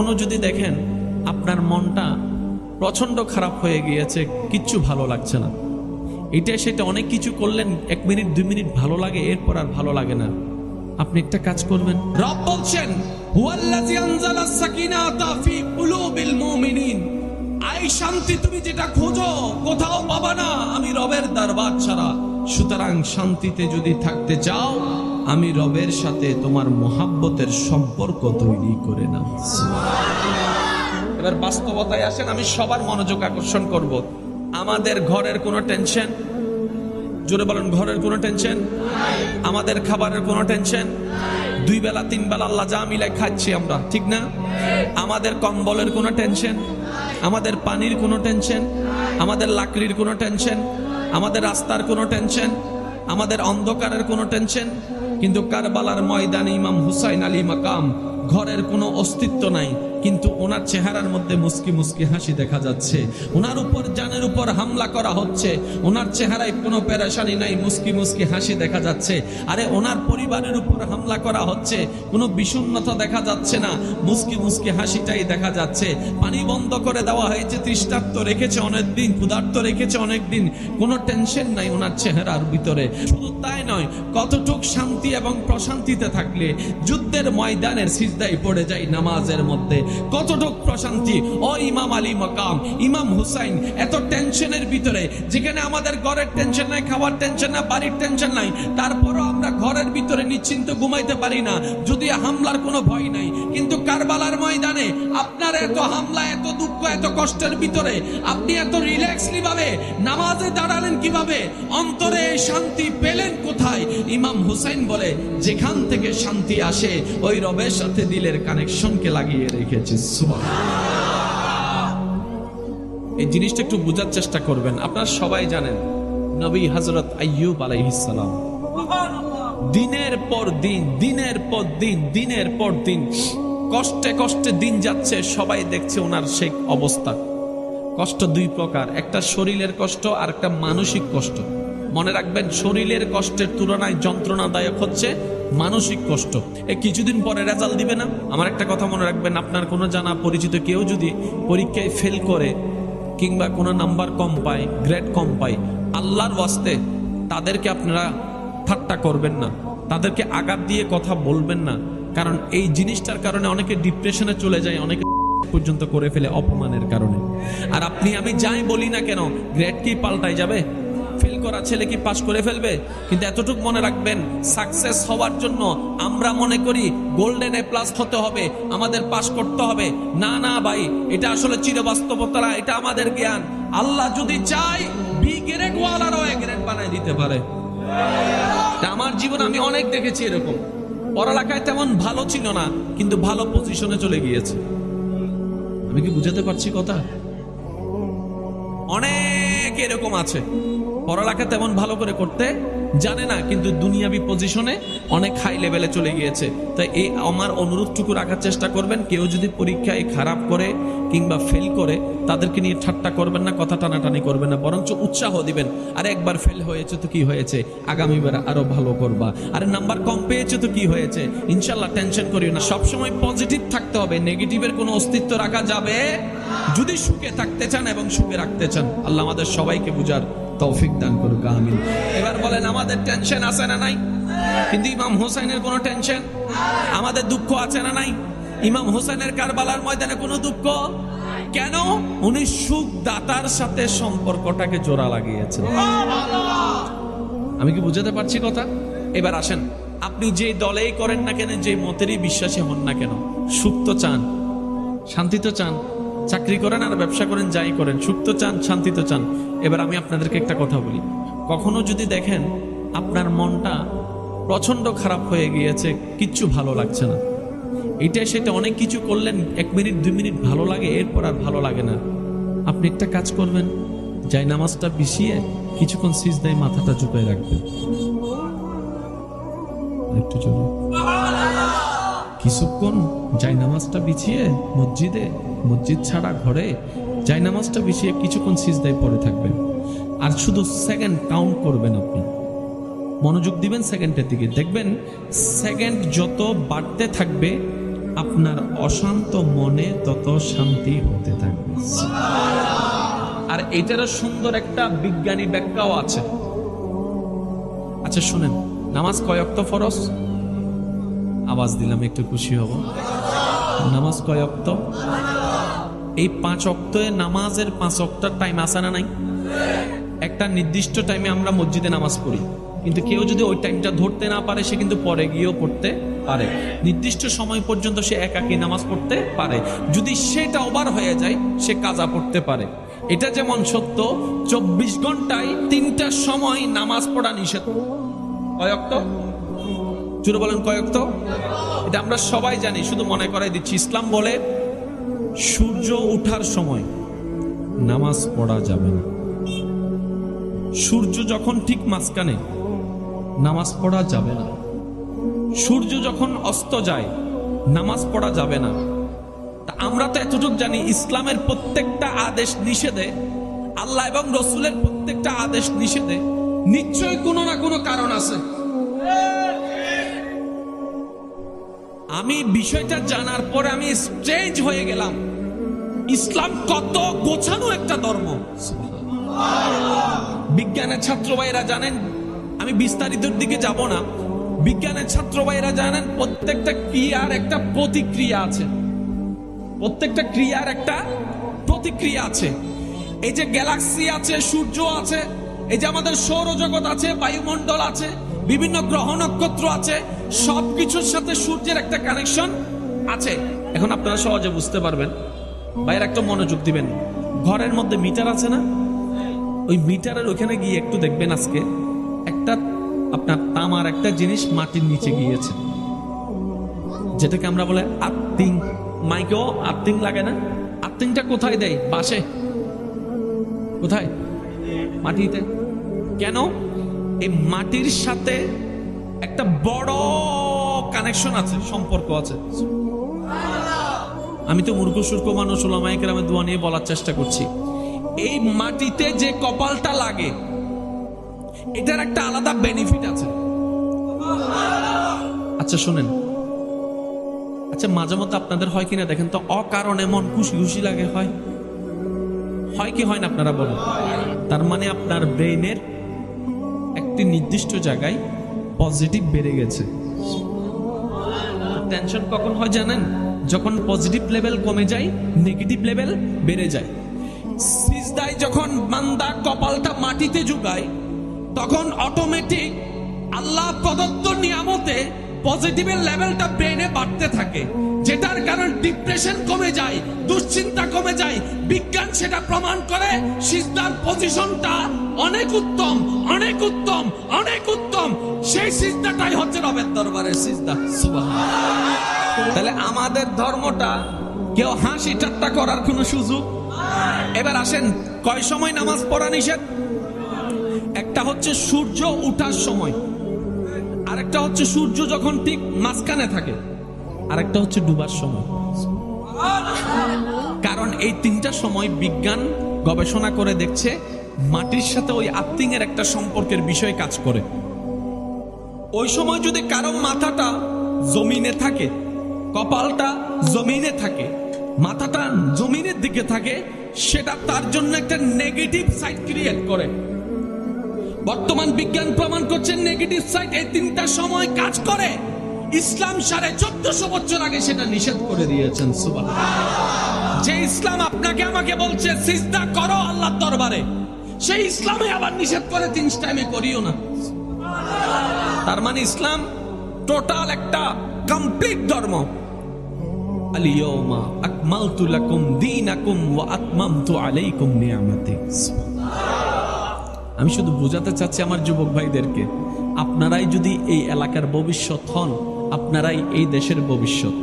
কখনো যদি দেখেন আপনার মনটা প্রচন্ড খারাপ হয়ে গিয়েছে, কিচ্ছু ভালো লাগছে না, এটা সেটা অনেক কিছু করলেন, 1 মিনিট 2 মিনিট ভালো লাগে, এরপর আর ভালো লাগে না, আপনি একটা কাজ করবেন। রব বলছেন হুয়াল্লাযী আনজালাস সাকিনাতা ফি কুলুবিল মুমিনিন, এই শান্তি তুমি যেটা খোঁজো কোথাও পাবা না আমি রবের দরবার ছাড়া। সুতরাং শান্তিতে যদি থাকতে চাও আমি রবের সাথে তোমার মোহাব্বতের সম্পর্ক তৈরি করে নাও। এবার বাস্তবতায় আসেন, আমি সবার মনোযোগ আকর্ষণ করব। আমাদের ঘরের কোনো টেনশন, জোরে বলেন ঘরের কোনো টেনশন, আমাদের খাবারের কোনো টেনশন, 2 বেলা 3 বেলা আল্লাহ যা মিলাই খাচ্ছি আমরা, ঠিক না? আমাদের কম্বলের কোনো টেনশন, আমাদের পানির কোনো টেনশন, আমাদের লাকড়ির কোনো টেনশন, আমাদের রাস্তার কোনো টেনশন, আমাদের অন্ধকারের কোনো টেনশন। কিন্তু কারবালার ময়দানে ইমাম হুসাইন আলী মাকাম, ঘরের কোনো অস্তিত্ব নাই, কিন্তু ওনার চেহারার মধ্যে মুস্কি মুস্কি হাসি দেখা যাচ্ছে। ওনার উপর জানের উপর হামলা করা হচ্ছে, ওনার চেহারায় কোনো পেরেশানি নাই, মুস্কি মুস্কি হাসি দেখা যাচ্ছে। আরে ওনার পরিবারের উপর হামলা করা হচ্ছে, কোনো বিষণ্ণতা দেখা যাচ্ছে না, মুস্কি মুস্কি হাসিটাই দেখা যাচ্ছে। পানি বন্ধ করে দেওয়া হয়েছে, তৃষ্ণার্ত রেখেছে অনেকদিন, ক্ষুধার্ত রেখেছে অনেকদিন, কোনো টেনশন নাই ওনার চেহারার ভিতরে। শুধু তাই নয়, কতটুক শান্তি এবং প্রশান্তিতে থাকলে যুদ্ধের ময়দানের সিজদায় পড়ে যায় নামাজের মধ্যে, কতটুক প্রশান্তি। ও ইমাম আলী মাকাম, ইমাম হুসাইন এত টেনশনের ভিতরে, যেখানে আমাদের ঘরের টেনশন নাই, খাবার টেনশন না, বাড়ির টেনশন নাই, তারপরও আমরা ঘরের ভিতরে নিশ্চিন্ত ঘুমাইতে পারি না, যদি হামলার কোনো ভয় নাই। কিন্তু কারবালার ময়দানে আপনার এত হামলা, এত দুঃখ, এত কষ্টের ভিতরে আপনি এত রিল্যাক্সলি ভাবে নামাজে দাঁড়ালেন কিভাবে? অন্তরে শান্তি পেলেন কোথায়? ইমাম হুসাইন বলে, যেখান থেকে শান্তি আসে ওই রবের সাথে দিলের কানেকশনকে লাগিয়ে রেখেছে। এই জিনিসটা একটু বোঝার চেষ্টা করবেন। আপনারা সবাই জানেন নবী হযরত আইয়ুব আলাইহিস সালাম দিনের পর দিন, দিনের পর দিন, দিনের পর দিন কষ্টে কষ্টে দিন যাচ্ছে, সবাই দেখছে ওনার সেই অবস্থা। কষ্ট 2 প্রকার, একটা শরীরের কষ্ট আর একটা মানসিক কষ্ট। মনে রাখবেন, শরীরের কষ্টের তুলনায় যন্ত্রণাদায়ক হচ্ছে মানসিক কষ্ট। কিছুদিন পরে রেজাল্ট দিবে না? আমার একটা কথা মনে রাখবেন, আপনার কোনো জানা পরিচিত কেউ যদি পরীক্ষায় ফেল করে কিংবা কোনো নাম্বার কম পায়, গ্রেড কম পায়, আল্লাহর ওয়াস্তে তাদেরকে আপনারা ঠাট্টা করবেন না, তাদেরকে আঘাত দিয়ে কথা বলবেন না। কারণ এই জিনিসটার কারণে অনেকে ডিপ্রেশনে চলে যায়, অনেকে পর্যন্ত করে ফেলে অপমানের কারণে। আর আপনি আমি যাই বলি না কেন, গ্রেড কি পাল্টাই যাবে? ফেল করা ছেলে কি পাস করে ফেলবে? কিন্তু এতটুকু মনে রাখবেন, সাকসেস হওয়ার জন্য আমরা মনে করি গোল্ডেন এ প্লাস হতে হবে, আমাদের পাস করতে হবে। না না ভাই, এটা আসলে চিরবাস্তবতা, এটা আমাদের জ্ঞান। আল্লাহ যদি চায় বি গ্রেড ওয়ালারও এ গ্রেড বানায় দিতে পারে। আমার জীবন আমি অনেক দেখেছি এরকম, পড়ালেখায় তেমন ভালো ছিল না কিন্তু ভালো পজিশনে চলে গিয়েছে। আমি কি বুঝাতে পারছি কথা? অনেক এরকম আছে, পড়ালেখা তেমন ভালো করে করতে জানে না কিন্তু দুনিয়াবি পজিশনে অনেক হাই লেভেলে চলে গিয়েছে। তাই এই আমার অনুরোধটুকু রাখার চেষ্টা করবেন, কেউ যদি পরীক্ষায় খারাপ করে কিংবা ফেল করে তাদেরকে নিয়ে ঠাট্টা করবেন না, কথা টানাটানি করবেন না, বরঞ্চ উৎসাহ দিবেন। আরে একবার ফেল হয়েছে তো কি হয়েছে, আগামীবার আরো ভালো করবা। আরে নাম্বার কম পেয়েছে তো কি হয়েছে, ইনশাল্লাহ টেনশন করিও না। সবসময় পজিটিভ থাকতে হবে, নেগেটিভের কোনো অস্তিত্ব রাখা যাবে যদি সুখে থাকতে চান এবং সুখে রাখতে চান। আল্লাহ আমাদের সবাইকে বুঝার তৌফিক দান করুক, আমিন। এবার বলেন, আমাদের টেনশন আছে না নাই? কিন্তু ইমাম হোসেনের কোনো টেনশন, আমাদের দুঃখ আছে না নাই? ইমাম হোসেনের কারবালার ময়দানে কোনো দুঃখ কেন? উনি সুখ দাতার সাথে সম্পর্কটাকে জোড়া লাগিয়েছেন। আমি কি বুঝাতে পারছি কথা? এবার আসেন, আপনি যে দলেই করেন না কেন, যে মতেরই বিশ্বাসী হন না কেন, সুখ তো চান, শান্তি তো চান। চাকরি করেন আর ব্যবসা করেন, যাই করেন, সুখ তো চান, শান্তি তো চান। এবার আমি আপনাদেরকে একটা কথা বলি, কখনো যদি দেখেন আপনার মনটা প্রচন্ড খারাপ হয়ে গিয়েছে, কিচ্ছু ভালো লাগছে না, এটা সেটা অনেক কিছু করলেন, 1 মিনিট 2 মিনিট ভালো লাগে, এরপর আর ভালো লাগে না, আপনি একটা কাজ করবেন, যাই নামাজটা বিছিয়ে কিছুক্ষণ সিজদায় মাথাটা ঝুঁকিয়ে রাখবেন। একটু জোরে, কিছুক্ষণ যাই নামাজটা বিছিয়ে মসজিদ ছাড়া ঘরে যাই নামাজটা বিছিয়ে কিছুক্ষণ সিজদায় পড়ে থাকবেন। আর শুধু সেকেন্ড কাউন্ট করবেন, আপনি মনোযোগ দিবেন সেকেন্ডের দিকে। দেখবেন সেকেন্ড যত বাড়তে থাকবে আপনার অশান্ত মনে তত শান্তি হতে থাকবে। আর এটারও সুন্দর একটা বিজ্ঞানী ব্যাখ্যাও আছে। আচ্ছা শুনেন, নামাজ কয় ওয়াক্ত ফরজ? আওয়াজ দিলাম একটু খুশি হব। নামাজ কয় ওয়াক্ত? এই 5 ওয়াক্তে নামাজের 5 ওয়াক্তের টাইম আছে না নাই? একটা নির্দিষ্ট টাইমে আমরা মসজিদে নামাজ পড়ি, কিন্তু কেউ যদি ওই টাইমটা ধরতে না পারে সে কিন্তু পরে গিয়েও পড়তে পারে। নির্দিষ্ট সময় পর্যন্ত সে একাকী নামাজ পড়তে পারে, যদি সেটা ওভার হয়ে যায় সে কাজা পড়তে পারে। এটা যেমন সত্য 24 ঘন্টায় 3টার সময় নামাজ পড়া নিষেধ। কয় ওয়াক্ত? জোরে বলেন কয় ওয়াক্ত? এটা আমরা সবাই জানি, শুধু মনে করাই দিচ্ছি। ইসলাম বলে সূর্য ওঠার সময় নামাজ পড়া যাবে না। সূর্য যখন ঠিক মাঝখানে নামাজ পড়া যাবে না। সূর্য যখন অস্ত যায় নামাজ পড়া যাবে না। তা আমরা তো এতটুকু জানি, ইসলামের প্রত্যেকটা আদেশ নিষেধে, আল্লাহ এবং রসুলের প্রত্যেকটা আদেশ নিষেধে নিশ্চয়ই কোনো না কোনো কারণ আছে। আমি বিষয়টা জানার পরে আমি স্ট্রেঞ্জ হয়ে গেলাম, ইসলাম কত গোছানো একটা ধর্ম। বিজ্ঞানের ছাত্র ভাইরা জানেন, আমি বিস্তারিতর দিকে যাব না। বিজ্ঞানের ছাত্র ভাইরা জানেন প্রত্যেকটা ক্রিয়ার একটা প্রতিক্রিয়া আছে। প্রত্যেকটা ক্রিয়ার একটা প্রতিক্রিয়া আছে। এই যে গ্যালাক্সি আছে, সূর্য আছে, এই যে আমাদের সৌরজগৎ আছে, বায়ুমণ্ডল আছে, বিভিন্ন গ্রহ নক্ষত্র আছে, সবকিছুর সাথে সূর্যের একটা কানেকশন আছে। এখন আপনারা সহজে বুঝতে পারবেন। ভাইয়ের একটা মনোযোগ দিবেন, ঘরের মধ্যে মিটার আছে না? ওই মিটারের ওখানে গিয়ে একটু দেখবেন, আজকে একটা আপনার তামার একটা জিনিস মাটির নিচে গিয়েছে, যেটাকে আমরা বলে আর্থিং। মাইকেও আর্থিং লাগে না? আর্থিংটা কোথায় দেয়? বাসে। কোথায়? মাটিতে। কেন? এই মাটির সাথে একটা বড় কানেকশন আছে, সম্পর্ক আছে। আমি তো মূর্খ সূর্খ মানুষ, ওলামায়ে কেরামের দোয়া নিয়ে বলার চেষ্টা করছি। এই মাটিতে যে কপালটা লাগে এটার একটা আলাদা বেনিফিট আছে। আচ্ছা শুনেন, আচ্ছা মাঝে মধ্যে আপনাদের হয় কিনা দেখেন তো, অকারণে মন খুশি খুশি লাগে। হয় কি হয় না আপনারা বলেন? তার মানে আপনার ব্রেইনের একটি নির্দিষ্ট জায়গায় পজিটিভ বেড়ে গেছে। টেনশন কখন হয় জানেন? যখন পজিটিভ লেভেল কমে যায়, নেগেটিভ লেভেল বেড়ে যায়। সিজদায় যখন বান্দা কপালটা মাটিতে ঝুঁকায়, তখন অটোমেটিক আল্লাহ প্রদত্ত নিয়ামতে পজিটিভের লেভেলটা ব্রেনে বাড়তে থাকে, যেটার কারণ ডিপ্রেশন কমে যায়, দুশ্চিন্তা কমে যায়। বিজ্ঞান সেটা প্রমাণ করে। সিজদার পজিশনটা অনেক উত্তম, অনেক উত্তম, অনেক উত্তম। সেই সিজদাটাই হচ্ছে রবের দরবারের সিজদা। সুবহানাল্লাহ। তাহলে আমাদের ধর্মটা কেউ হাসি ঠাট্টা করার কোনো সুযোগ। এবার আসেন, কয় সময় নামাজ পড়া নিষেধ? একটা হচ্ছে সূর্য উঠার সময়, আরেকটা হচ্ছে সূর্য যখন ঠিক মাঝখানে থাকে, আরেকটা হচ্ছে ডুবার সময়। কারণ এই 3টা সময় বিজ্ঞান গবেষণা করে দেখছে মাটির সাথে ওই আর্থিং এর একটা সম্পর্কের বিষয় কাজ করে। ওই সময় যদি কারো মাথাটা জমিনে থাকে, কপালটা জমিনে থাকে, মাথাটা জমিনের দিকে থাকে, সেটা তার জন্য একটা নেগেটিভ সাইড ক্রিয়েট করে। বর্তমান বিজ্ঞান প্রমাণ করছে নেগেটিভ সাইড এই 3টা সময় কাজ করে। ইসলাম 1450 বছর আগে সেটা নিষেধ করে দিয়েছেন। সুবহানাল্লাহ। যে ইসলাম আপনাকে আমাকে বলছে সিজদা করো আল্লাহর দরবারে, সেই ইসলামে আবার নিষেধ করে 3 টাইমে করিও না। তার মানে ইসলাম টোটাল একটা কমপ্লিট ধর্ম। আল-ইয়াওমা আকমালতু লাকুম দীনাকুম ওয়া আতমামতু আলাইকুম নিয়ামতি। আমি শুধু বোঝাতে চাচ্ছি আমার যুবক ভাইদেরকে, আপনারাই যদি এই এলাকার ভবিষ্যৎ হন, আপনারাই এই দেশের ভবিষ্যৎ।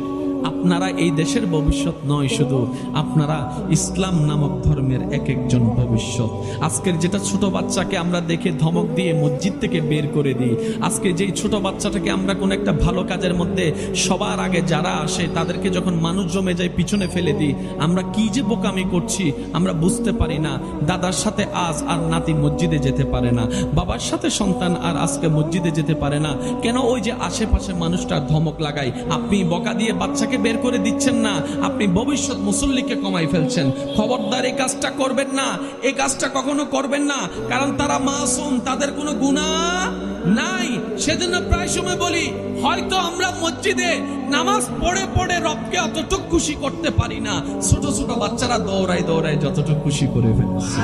আপনারা এই দেশের ভবিষ্যৎ নয়, শুধু আপনারা ইসলাম নামক ধর্মের এক একজন ভবিষ্যৎ। আজকের যেটা ছোট বাচ্চাকে আমরা দেখে ধমক দিয়ে মসজিদ থেকে বের করে দিই, আজকে যেই ছোট বাচ্চাটাকে আমরা কোন একটা ভালো কাজের মধ্যে সবার আগে যারা আসে তাদেরকে যখন মানুষ জমে যায় পিছনে ফেলে দিই, আমরা কি যে বোকামি করছি আমরা বুঝতে পারি না। দাদার সাথে আজ আর নাতি মসজিদে যেতে পারে না, বাবার সাথে সন্তান আর আজকে মসজিদে যেতে পারে না। কেন? ওই যে আশেপাশে মানুষটা ধমক লাগায়। আপনি বকা দিয়ে বাচ্চাকে থেকে বের করে দিচ্ছেন না, আপনি ভবিষ্যৎ মুসল্লিকে কমাই ফেলছেন। খবরদার এই কাজটা করবেন না, এই কাজটা কখনো করবেন না, কারণ তারা মাসুম, তাদের কোনো গুনাহ নাই। সেজন্য প্রায় সময় বলি, হয়তো আমরা মসজিদে নামাজ পড়ে পড়ে রবকে অতটুকু খুশি করতে পারি না, ছোট ছোট বাচ্চারা দৌড়ায় দৌড়ায় যতটুকু খুশি করে ফেলছে।